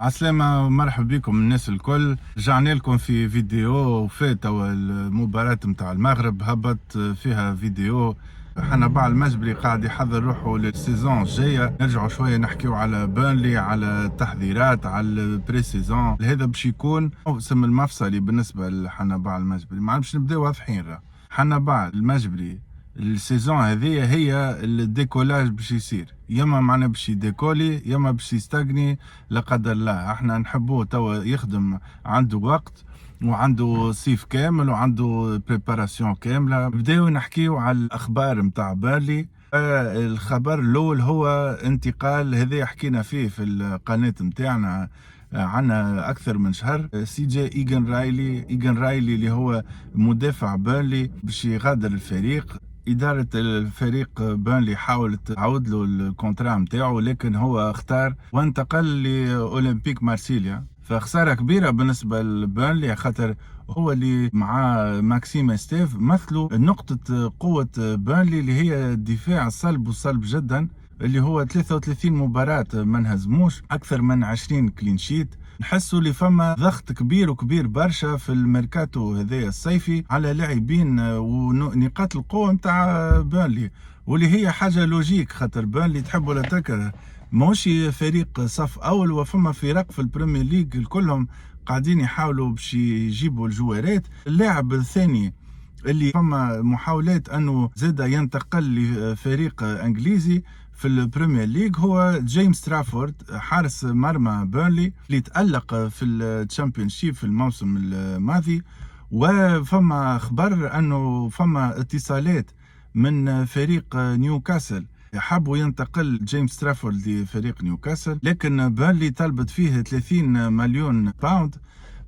عسلامة، مرحبا بكم الناس الكل. رجعنا لكم في فيديو فات المباراة متاع المغرب هبط فيها فيديو. حنبع المجبري قاعد يحضر روحه للسيزون الجاية. نرجعوا شوية نحكيو على بيرنلي، على التحضيرات، على البري سيزون. هذا باش يكون موسم المفصلي بالنسبة لحنبع المجبري. ما باش نبداو واضحين. حنبع المجبري السيزون هذه هي الديكولاج باش يصير، يما معنا باش يديكولي يما باش يستغني لا قدر الله. احنا نحبوه توا يخدم، عنده وقت وعنده صيف كامل وعنده بريباراسيون كامله. بداو نحكيو على الاخبار متاع بيرلي. الخبر الاول هو انتقال، هذا حكينا فيه في القناه متاعنا عنا اكثر من شهر. سي جي ايجن رايلي اللي هو مدافع بيرلي باش يغادر الفريق. إدارة الفريق بيرنلي حاولت تعود له الكونترا متاعه، لكن هو اختار وانتقل لأولمبيك مارسيليا. فخسارة كبيرة بالنسبة لبيرنلي، خاطر هو اللي مع ماكسيم ستيف مثلوا نقطة قوة بيرنلي اللي هي الدفاع الصلب والصلب جدا، اللي هو 33 مباراة ما نهزموش، أكثر من 20 كلين شيت. نحسوا اللي فما ضغط كبير وكبير برشا في الميركاتو هذايا الصيفي على لاعبين ونقاط القوة متاع بيرنلي، واللي هي حاجة لوجيك، خاطر بيرنلي تحب ولا تكره ماهوش فريق صف أول، وفما فرق في البريمير ليج كلهم قاعدين يحاولوا باش يجيبوا الجوارات. اللاعب الثاني اللي فما محاولات انه زاد ينتقل لفريق انجليزي في البريمير ليج هو جيمس ترافورد، حارس مرمى بيرنلي اللي تألق في الشامبيونشيب في الموسم الماضي. وفما خبر انه فما اتصالات من فريق نيوكاسل، حابوا ينتقل جيمس ترافورد لفريق نيوكاسل، لكن بيرنلي طلبت فيه 30 مليون باوند.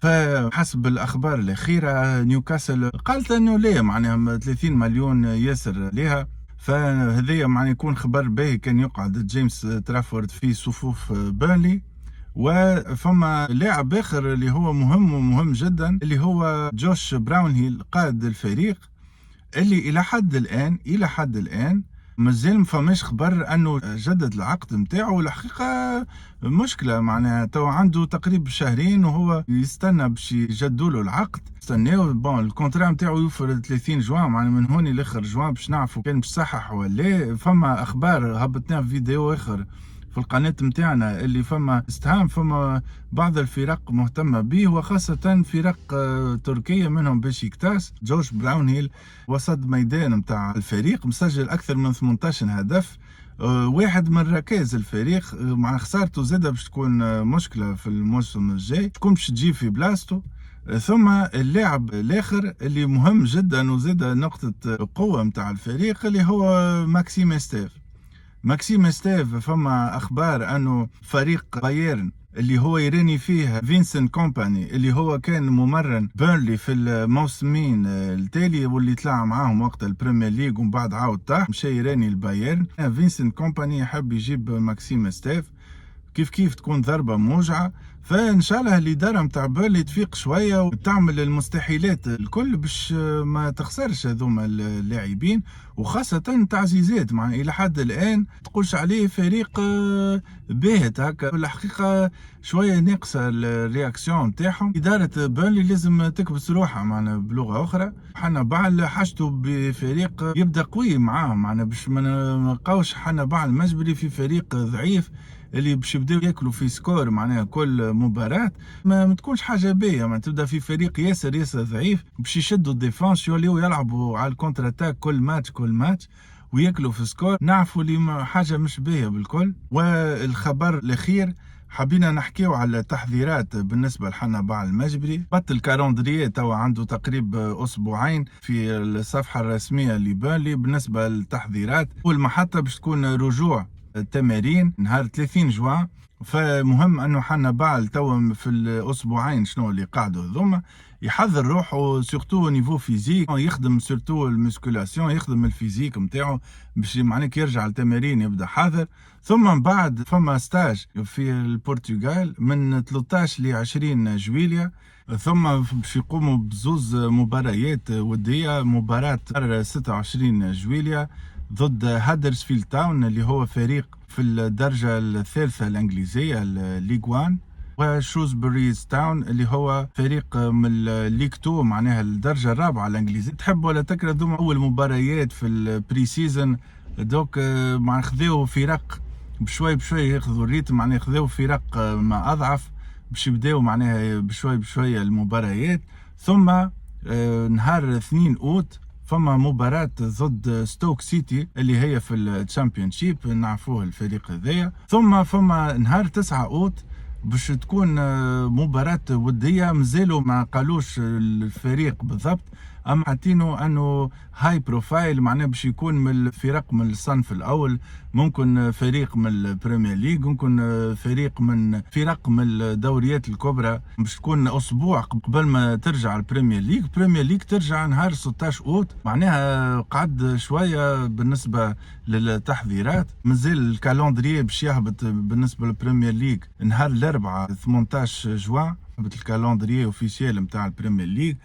فحسب الاخبار الاخيره نيوكاسل قالت انه لا، معناها 30 مليون ياسر لها. فهذا معناه يكون خبر باهي كان يقعد جيمس ترافورد في صفوف بيرنلي. وفما لاعب اخر اللي هو مهم ومهم جدا، اللي هو جوش براونهيل قائد الفريق، اللي الى حد الان مازال ما فماش خبر انه جدد العقد نتاعو. الحقيقه مشكله، معناها تو عنده تقريبا شهرين وهو يستنى باش يجدوا له العقد. استناو بون الكونترا نتاعو يوفر 30 جوان، معناها من هوني لاخر جوان باش نعرفوا كان باش صحح ولا. فما اخبار هبطناها في فيديو اخر في القناة متاعنا اللي فما استهام، فما بعض الفرق مهتمة به وخاصة فرق تركية منهم بشكتاش. جوش براونهيل وسط ميدان متاع الفريق مسجل أكثر من 18 هدف، واحد من ركائز الفريق. مع خسارته زادة باش تكون مشكلة في الموسم الجاي، تكون باش تجي في بلاصتو. ثم اللاعب الاخر اللي مهم جدا وزاد نقطة قوة متاع الفريق اللي هو ماكسيم ستيف. فما اخبار انه فريق بايرن اللي هو يراني فيه فينسنت كومباني، اللي هو كان ممرن بيرنلي في الموسمين التالي واللي طلع معاهم وقت البريمير ليج ومن بعد عاود طاح مشى يراني البايرن. فينسنت كومباني يحب يجيب ماكسيم ستيف، كيف تكون ضربة موجعة. فإن شاء الله الإدارة متاع بيرنلي تفيق شوية وتعمل المستحيلات الكل باش ما تخسرش هذوما اللاعبين، وخاصة تعزيزات. مع إلى حد الآن تقولش عليه فريق باهت هكا، في الحقيقة شوية ناقصة الرياكسيون نتاعهم. إدارة بيرنلي لازم تكبس روحها، معنا بلغة أخرى. حنا بعل حاجته بفريق يبدأ قوي معاهم، معنا باش ما نلقاوش حنا بعل المجبري في فريق ضعيف اللي باش يبداو ياكلوا في سكور معناها كل مباراة. ما تكونش حاجة باهية، ما تبدا في فريق ياسر ضعيف باش يشدوا الديفانس يوليو يلعبوا على الكونتر اتاك كل ماتش وياكلوا في سكور. نعرفوا اللي حاجة مش باهية بالكل. والخبر الأخير حبينا نحكيو على التحضيرات بالنسبة لحنا باع المجبري. بطل الكالندرية توا عنده تقريبا أسبوعين في الصفحة الرسمية لبيرنلي بالنسبة للتحضيرات، والمحطة باش تكون رجوع التمارين نهار 30 جوان. فمهم انه حنا بعل تو في الاسبوعين شنو اللي قاعدوا هذوما يحضر روحه سورتو نيفو فيزيك، يخدم سورتو المسكولاسيون، يخدم الفيزيك نتاعو باش معناه يرجع التمارين يبدا حاضر. ثم من بعد فما ستاج في البرتغال من 13 ل 20 جويليا. ثم باش يقوموا بزوز مباريات ودية، مباراة 26 جويليا ضد هادرسفيلد تاون اللي هو فريق في الدرجة الثالثة الإنجليزية الليغ 1، وشوزبريز تاون اللي هو فريق من الليج 2 معناها الدرجة الرابعة الانجليزية. تحب ولا تكره ذوما اول مباريات في البري سيزون، دوك مع خذاو فرق بشوي بشوي ياخذوا الريتم، معناها خذاو فرق ما اضعف باش يبداو معناها بشوي بشوي المباريات. ثم نهار 2 اوت فما مباراة ضد ستوك سيتي اللي هي في الشامبيونشيب، نعرفوه الفريق هذايا. ثم فما نهار 9 اوت باش تكون مباراة ودية، مازالوا ما قالوش الفريق بالضبط، اما عطينو انه هاي بروفايل، معناه باش يكون من الفرق من الصنف الاول، ممكن فريق من البريمير ليج، ممكن فريق من فرق من الدوريات الكبرى، باش تكون اسبوع قبل ما ترجع البريمير ليج. البريمير ليج ترجع نهار 16 اوت، معناها قعد شويه بالنسبه للتحضيرات. مازال الكالندريه باش يهبط بالنسبه للبريمير ليج نهار الاربعاء 18 جوان، هبط الكالندريه اوفيسيال نتاع البريمير ليج.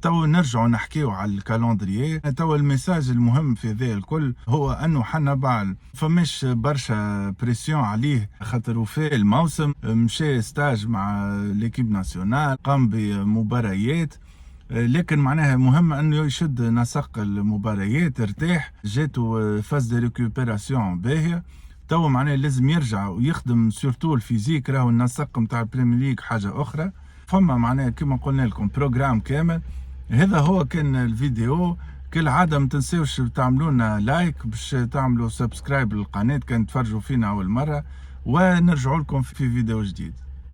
تو نرجعوا نحكيو على الكالندريه. تو الميساج المهم في ذا الكل هو انه حنبال فماش برشا بريسيون عليه، خاطر وفاء الموسم مشى ستاج مع ليكيب ناسيونال، قام بمباريات، لكن معناها مهم انه يشد نسق المباريات، ارتاح، جاتو فاز دي ريكوبيراسيون باهيه. تو معناها لازم يرجع ويخدم سورتو الفيزيك، راهو النسق نتاع البريمير ليج حاجه اخرى. فما معناها كما قلنا لكم بروجرام كامل. هذا هو كان الفيديو. كالعاده ما تنساوش تعملوا لنا لايك، باش تعملوا سبسكرايب للقناه كان تفرجوا فينا اول مره، ونرجعوا لكم في فيديو جديد.